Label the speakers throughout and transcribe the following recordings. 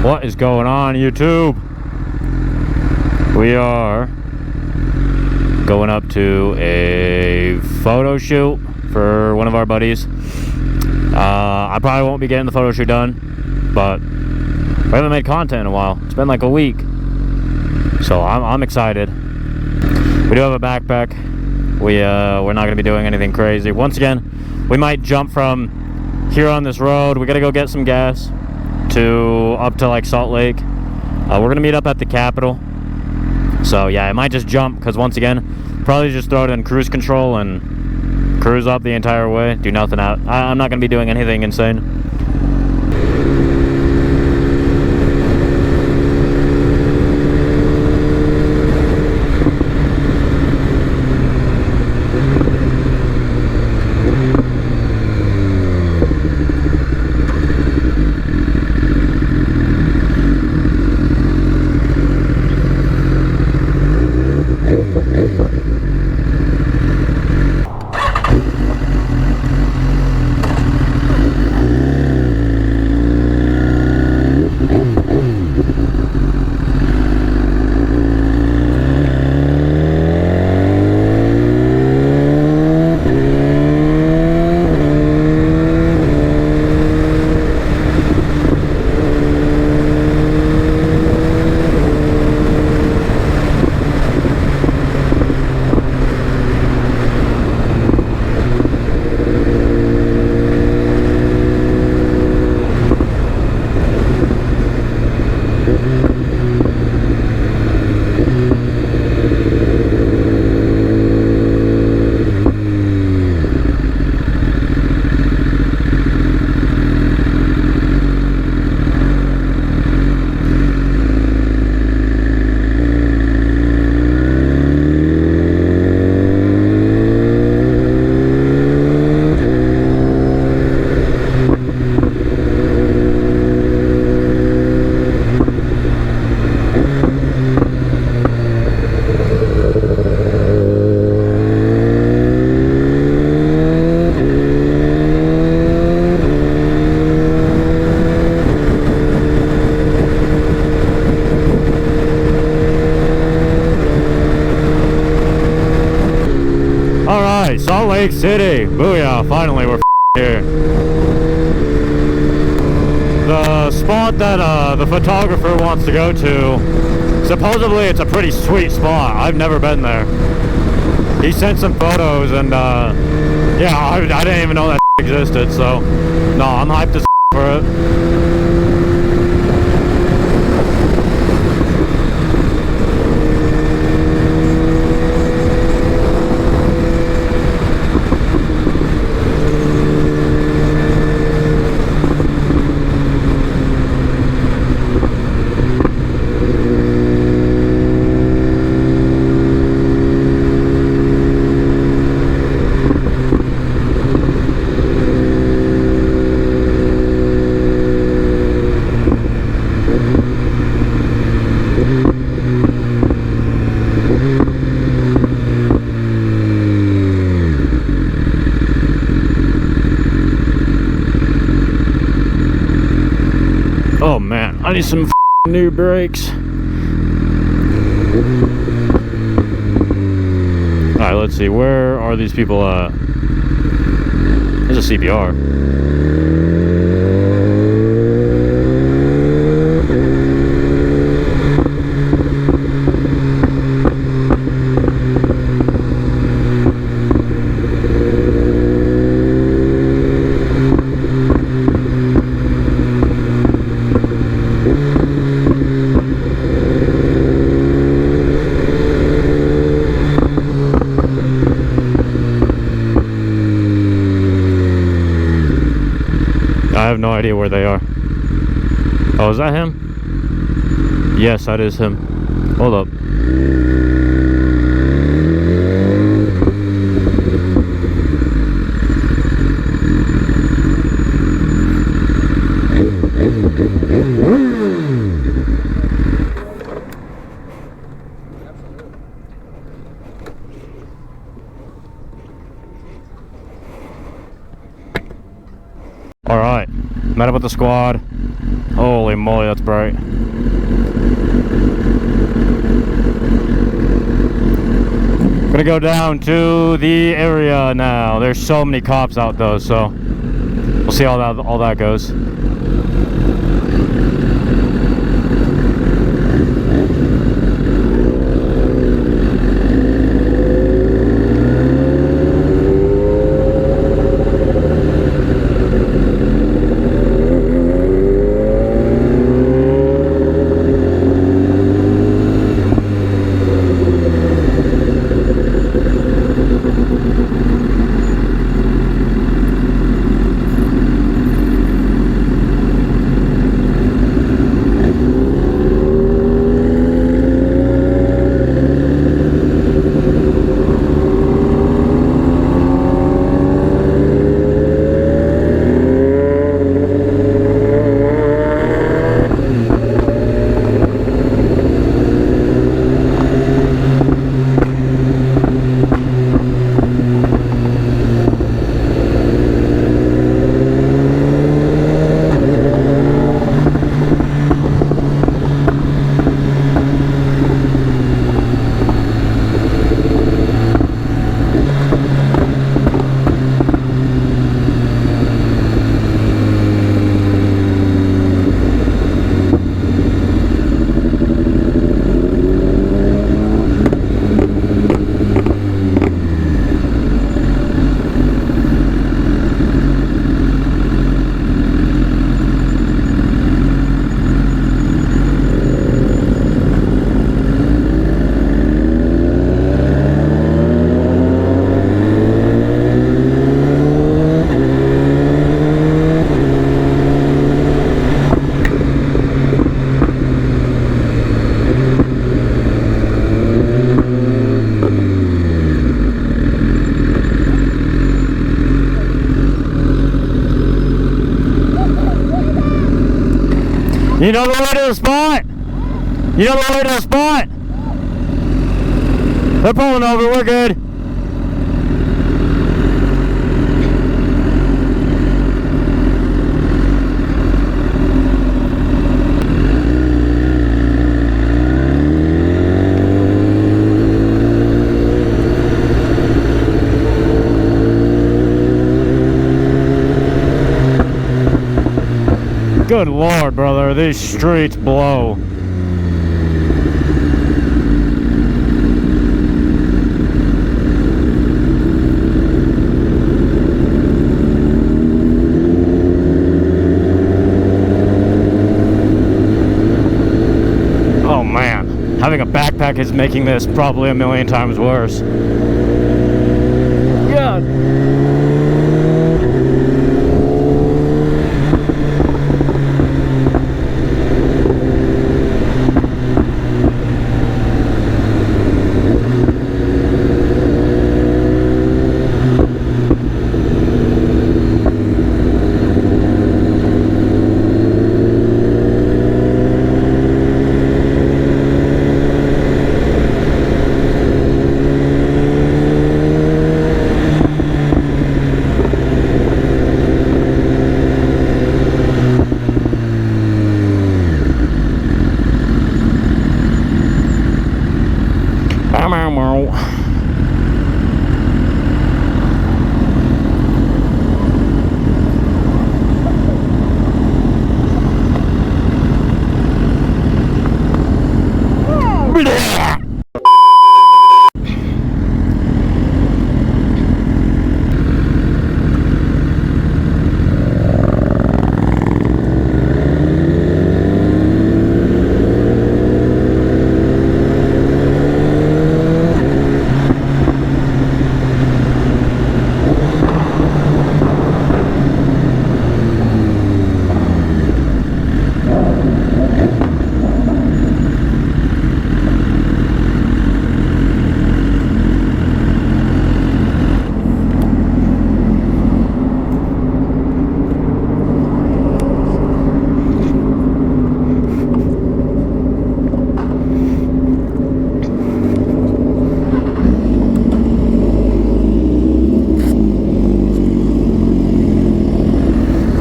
Speaker 1: What is going on, YouTube? We are going up to a photo shoot for one of our buddies. I probably won't be getting the photo shoot done, but we haven't made content in a while. It's been like a week, so I'm excited. We do have a backpack. We're not gonna be doing anything crazy. Once again, we might jump from here on this road. We gotta go get some gas to up to like Salt Lake. We're gonna meet up at the Capitol. So yeah, I might just jump because once again, probably just throw it in cruise control and cruise up the entire way. Do nothing out. I'm not gonna be doing anything insane. Salt Lake City. Booyah, finally we're here. The spot that the photographer wants to go to, supposedly it's a pretty sweet spot. I've never been there. He sent some photos and yeah, I didn't even know that existed, so no, I'm hyped as for it. Oh man, I need some new brakes. Alright, let's see, where are these people at? There's a CBR. I have no idea where they are. Oh, is that him? Yes, that is him. Hold up. Alright, met up with the squad. Holy moly, that's bright. Gonna go down to the area now. There's so many cops out though, so we'll see how all that goes. You know the way to the spot? You know the way to the spot? They're pulling over, we're good. Good Lord, brother, these streets blow. Oh man, having a backpack is making this probably a million times worse. God.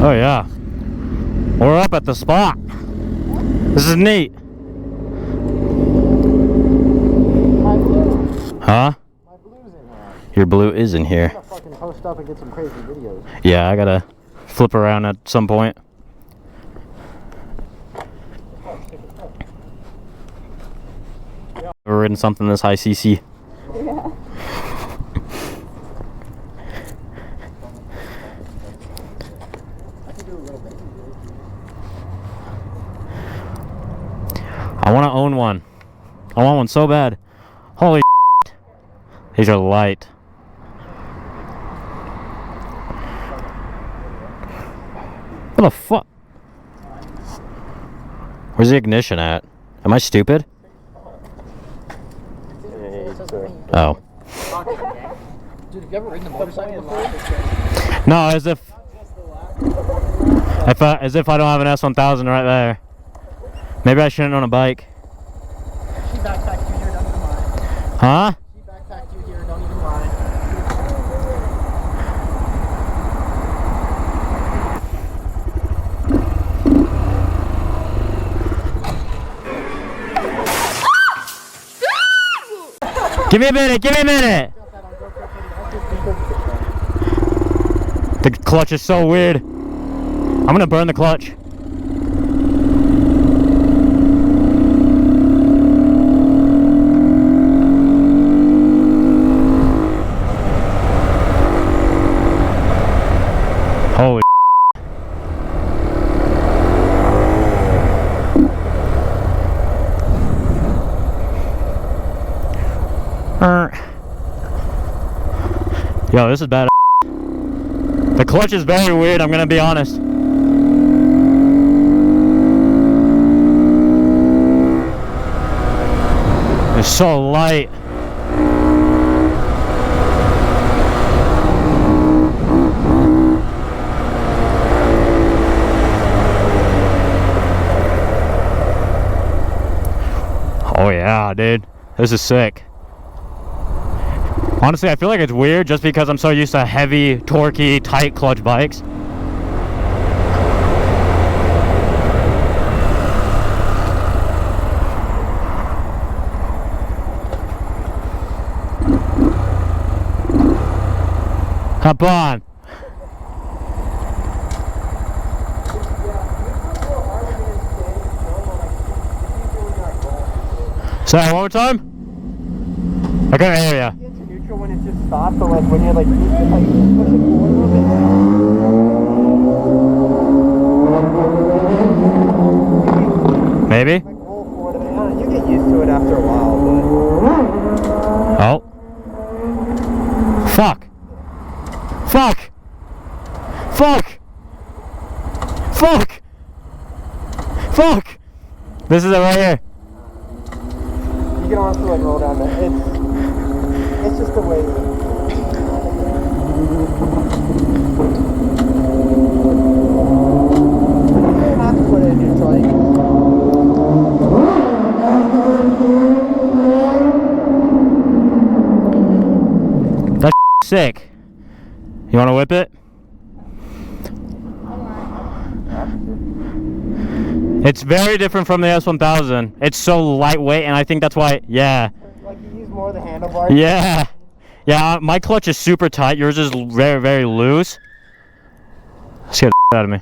Speaker 1: Oh yeah. We're up at the spot. This is neat.
Speaker 2: My blue.
Speaker 1: Huh?
Speaker 2: My blue's in here.
Speaker 1: Your blue is in here.
Speaker 2: I'm gonna fucking post up and get some crazy videos.
Speaker 1: Yeah, I gotta flip around at some point. Ever ridden something this high CC?
Speaker 3: Yeah.
Speaker 1: I want to own one. I want one so bad. Holy shit. These are light. What the fuck? Where's the ignition at? Am I stupid? Oh.
Speaker 2: Dude, have you ever ridden a motorcycle before?
Speaker 1: No, as if I don't have an S1000 right there. Maybe I shouldn't own a bike.
Speaker 2: She backpacked you here, don't even mind.
Speaker 1: Huh?
Speaker 2: She backpacked you here, don't even mind.
Speaker 1: Give me a minute, give me a minute! The clutch is so weird. I'm gonna burn the clutch. Holy Yo, this is bad. The clutch is very weird, I'm gonna be honest. It's so light. Oh yeah, dude. This is sick. Honestly, I feel like it's weird just because I'm so used to heavy, torquey, tight clutch bikes. Hop on. Say it one more time? I couldn't hear ya.
Speaker 2: Neutral when it just stops, but like when you're like, just like push it forward a little bit.
Speaker 1: Maybe?
Speaker 2: Like roll forward a bit. I don't know, you get used to it after a while, but...
Speaker 1: Oh. Fuck. Fuck. Fuck. Fuck. Fuck. This is it right here.
Speaker 2: You can honestly like roll down there. It's just the way. You have to put it in neutral.
Speaker 1: That's sick. You want to whip it? It's very different from the S1000. It's so lightweight, and I think that's why, yeah.
Speaker 2: Like you use more of the handlebars?
Speaker 1: Yeah. Yeah, my clutch is super tight. Yours is very, very loose. Scare the out of me.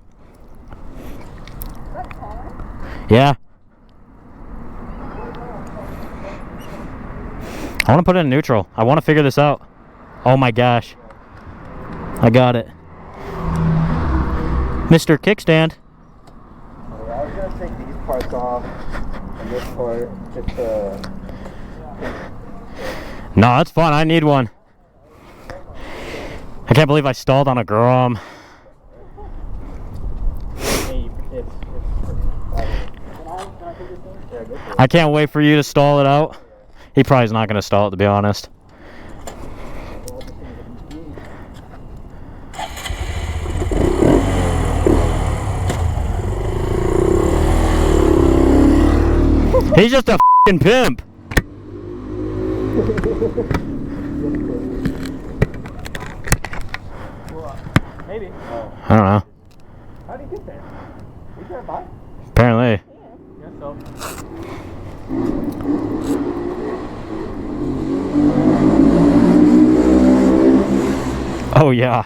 Speaker 1: Yeah. I want to put it in neutral. I want to figure this out. Oh my gosh. I got it. Mr. Kickstand.
Speaker 2: Yeah, I was gonna take these parts off and this part just to...
Speaker 1: No, that's fun. I need one. I can't believe I stalled on a Grom. I can't wait for you to stall it out. He probably is not going to stall it, to be honest. He's just a f***ing pimp.
Speaker 2: Maybe.
Speaker 1: I don't know.
Speaker 2: get there. We drive by?
Speaker 1: Apparently.
Speaker 2: Yeah. Guess so.
Speaker 1: Oh yeah.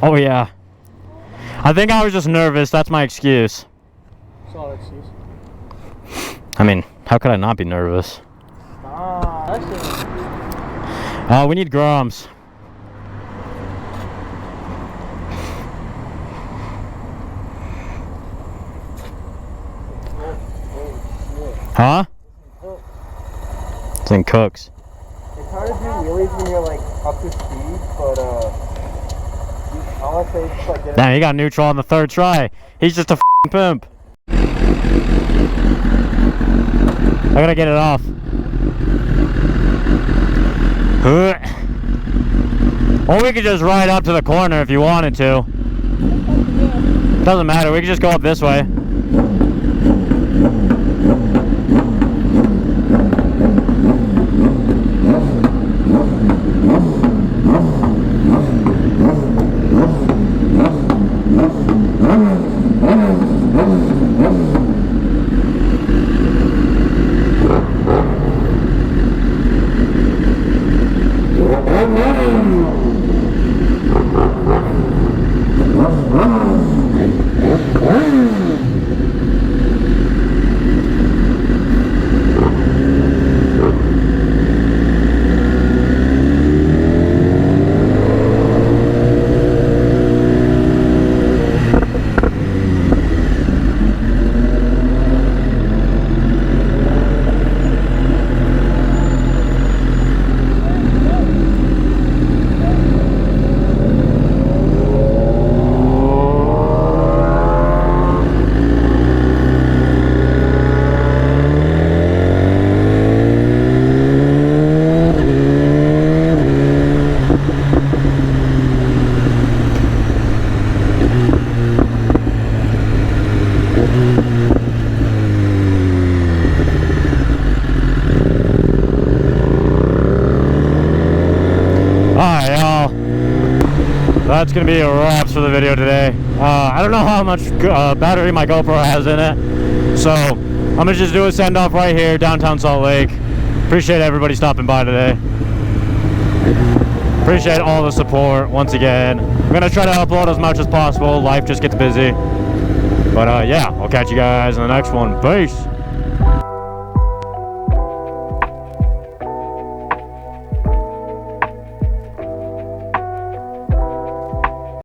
Speaker 1: Oh yeah. I think I was just nervous. That's my excuse.
Speaker 2: Solid excuse.
Speaker 1: I mean, how could I not be nervous?
Speaker 2: Actually.
Speaker 1: We need grams. Huh? It's in Cooks.
Speaker 2: It's hard to do wheelies when you're like up to speed, but all I say is just like get it.
Speaker 1: Damn, he got neutral on the third try. He's just a f***ing pimp. I gotta get it off. Or we could just ride up to the corner if you wanted to. Doesn't matter, we could just go up this way. That's gonna be a wraps for the video today. I don't know how much battery my GoPro has in it, so I'm gonna just do a send off right here downtown Salt Lake. Appreciate everybody stopping by today. Appreciate all the support once again. I'm gonna try to upload as much as possible. Life just gets busy, but yeah, I'll catch you guys in the next one. Peace.